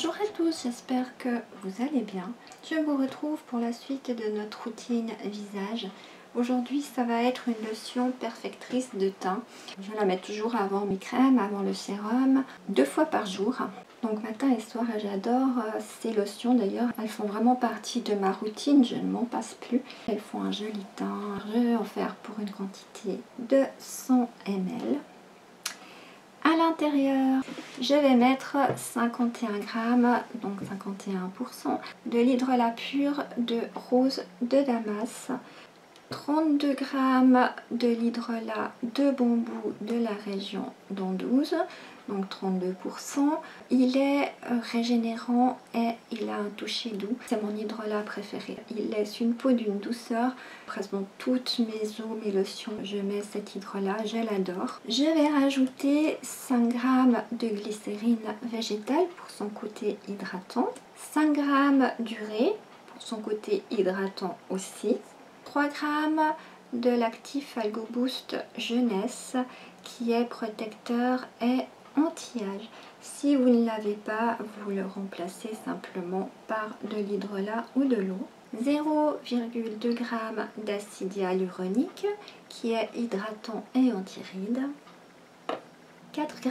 Bonjour à tous, j'espère que vous allez bien. Je vous retrouve pour la suite de notre routine visage. Aujourd'hui, ça va être une lotion perfectrice de teint. Je la mets toujours avant mes crèmes, avant le sérum, 2 fois par jour. Donc matin et soir, j'adore ces lotions d'ailleurs. Elles font vraiment partie de ma routine, je ne m'en passe plus. Elles font un joli teint. Je vais en faire pour une quantité de 100 ml. À l'intérieur, je vais mettre 51 g, donc 51%, de l'hydrolat pur de rose de Damas, 32 g de l'hydrolat de bambou de la région d'Anduze, donc 32%. Il est régénérant et il a un toucher doux. C'est mon hydrolat préféré. Il laisse une peau d'une douceur. Presque dans toutes mes eaux, mes lotions, je mets cet hydrolat, je l'adore. Je vais rajouter 5 g de glycérine végétale pour son côté hydratant, 5 g d'urée pour son côté hydratant aussi, 3 g de l'actif Algo Boost Jeunesse qui est protecteur et anti-âge. Si vous ne l'avez pas, vous le remplacez simplement par de l'hydrolat ou de l'eau. 0,2 g d'acide hyaluronique qui est hydratant et anti-rides. 4 g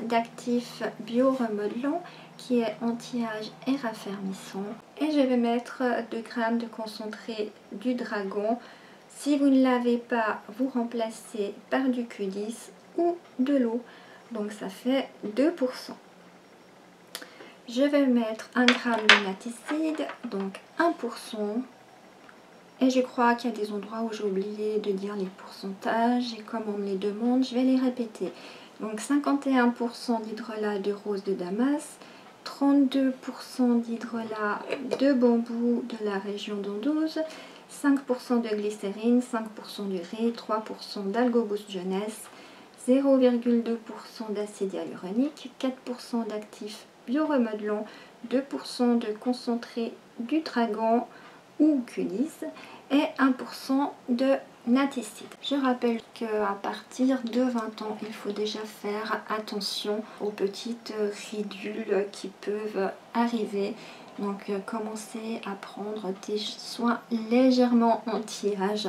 d'actif bioremodelant qui est anti-âge et raffermissant. Et je vais mettre 2 g de concentré du dragon. Si vous ne l'avez pas, vous remplacez par du Q10 ou de l'eau. Donc ça fait 2%. Je vais mettre 1 g de naticide, donc 1%. Et je crois qu'il y a des endroits où j'ai oublié de dire les pourcentages. Et comme on me les demande, je vais les répéter. Donc 51% d'hydrolat de rose de Damas, 32% d'hydrolat de bambou de la région d'Anduze, 5% de glycérine, 5% d'urée, 3% d'Algo Boost Jeunesse, 0,2% d'acide hyaluronique, 4% d'actifs bioremodelant, 2% de concentré du dragon ou Q10 et 1% de naticide. Je rappelle qu'à partir de 20 ans, il faut déjà faire attention aux petites ridules qui peuvent arriver. Donc commencez à prendre des soins légèrement anti-âge.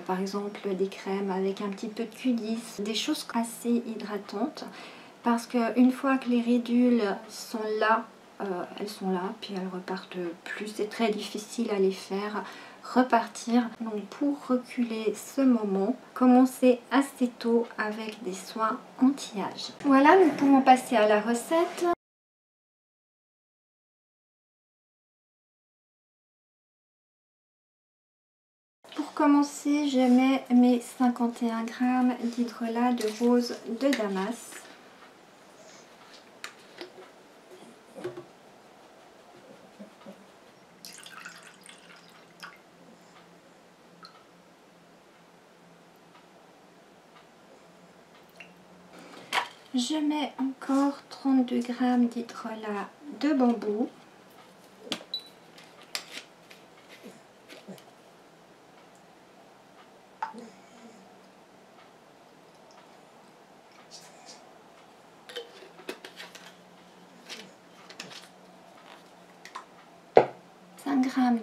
Par exemple des crèmes avec un petit peu de Q10, des choses assez hydratantes. Parce qu'une fois que les ridules sont là, elles sont là, puis elles repartent plus. C'est très difficile à les faire repartir. Donc pour reculer ce moment, commencez assez tôt avec des soins anti-âge. Voilà, nous pouvons passer à la recette. Pour commencer, je mets mes 51 g d'hydrolat de rose de Damas. Je mets encore 32 g d'hydrolat de bambou.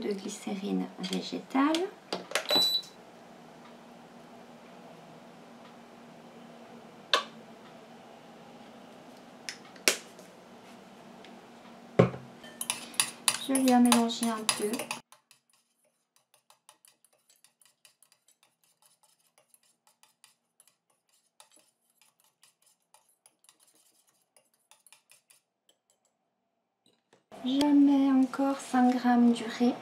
De glycérine végétale, je viens mélanger un peu. Je mets encore 5 g d'urée.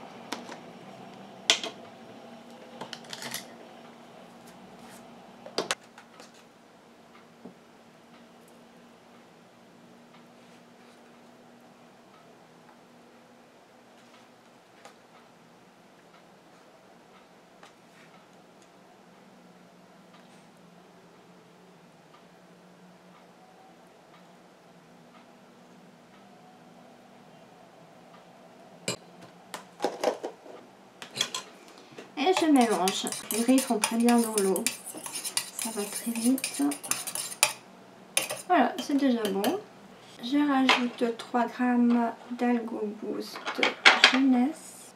Et je mélange. Les riz font très bien dans l'eau. Ça va très vite. Voilà, c'est déjà bon. Je rajoute 3 g d'Algo Boost Jeunesse.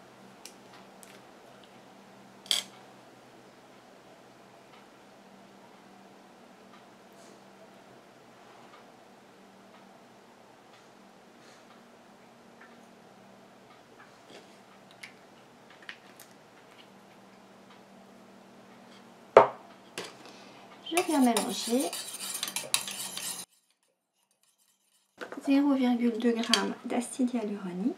Je viens mélanger 0,2 g d'acide hyaluronique.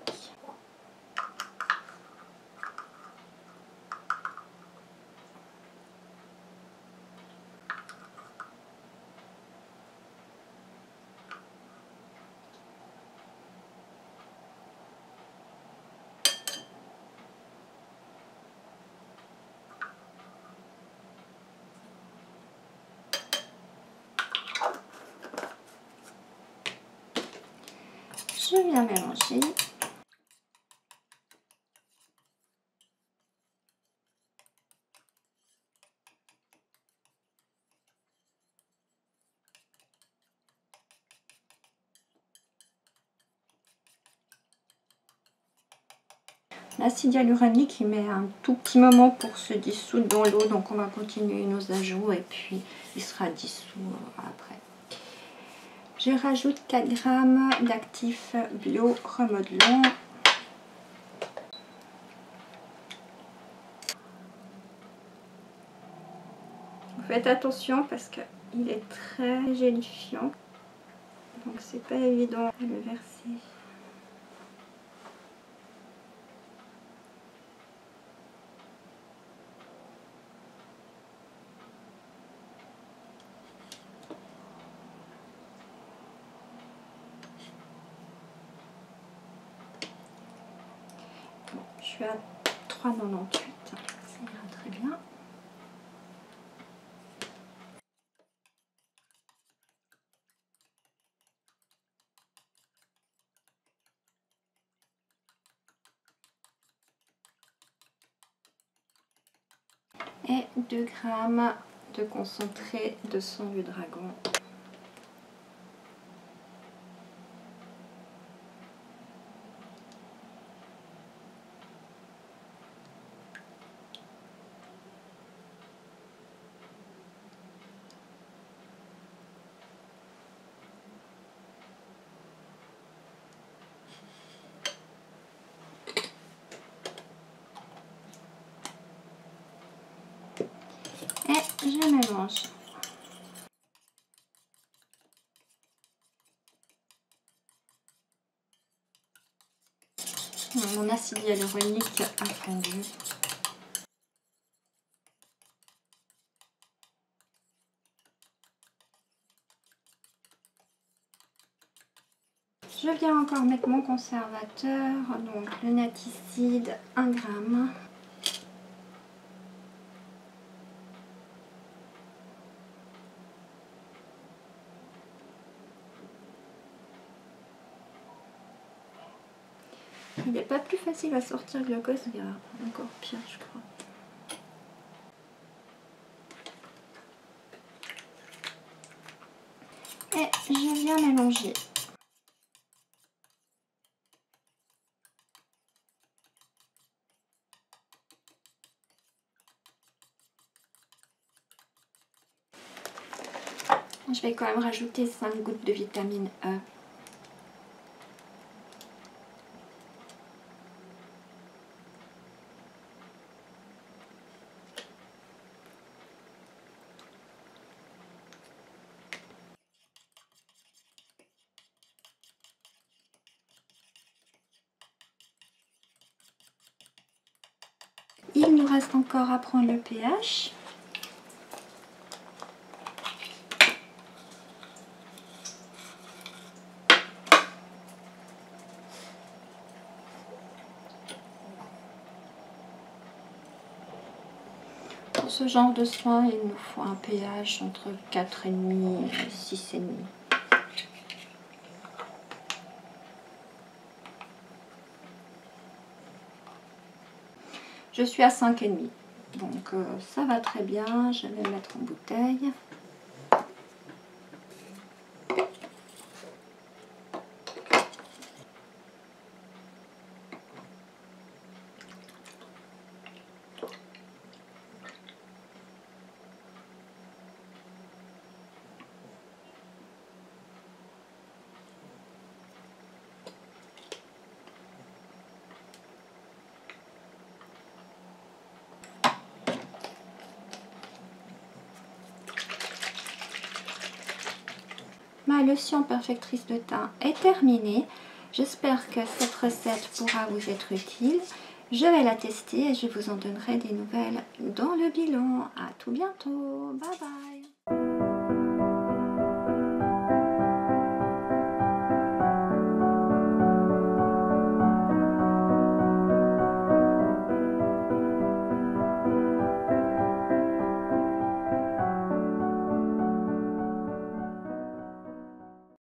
Je viens mélanger. L'acide hyaluronique, il met un tout petit moment pour se dissoudre dans l'eau, donc on va continuer nos ajouts et puis il sera dissous après. Je rajoute 4 g d'actifs bio remodelant. Faites attention parce qu'il est très gélifiant, donc c'est pas évident à le verser. Bon, je suis à 3,98, ça ira très bien. Et 2 g de concentré de sang du dragon. Et je mélange. Mon acide hyaluronique a fondu. Je viens encore mettre mon conservateur, donc le Naticide 1 g. Il n'est pas plus facile à sortir que le Cosmere, encore pire je crois. Et je viens mélanger. Je vais quand même rajouter 5 gouttes de vitamine E. Il nous reste encore à prendre le pH. Pour ce genre de soins, il nous faut un pH entre 4,5 et 6,5. Je suis à 5,5. Donc ça va très bien. Je vais le mettre en bouteille. lotion perfectrice de teint est terminée. J'espère que cette recette pourra vous être utile. Je vais la tester et je vous en donnerai des nouvelles dans le bilan. À tout bientôt. Bye bye.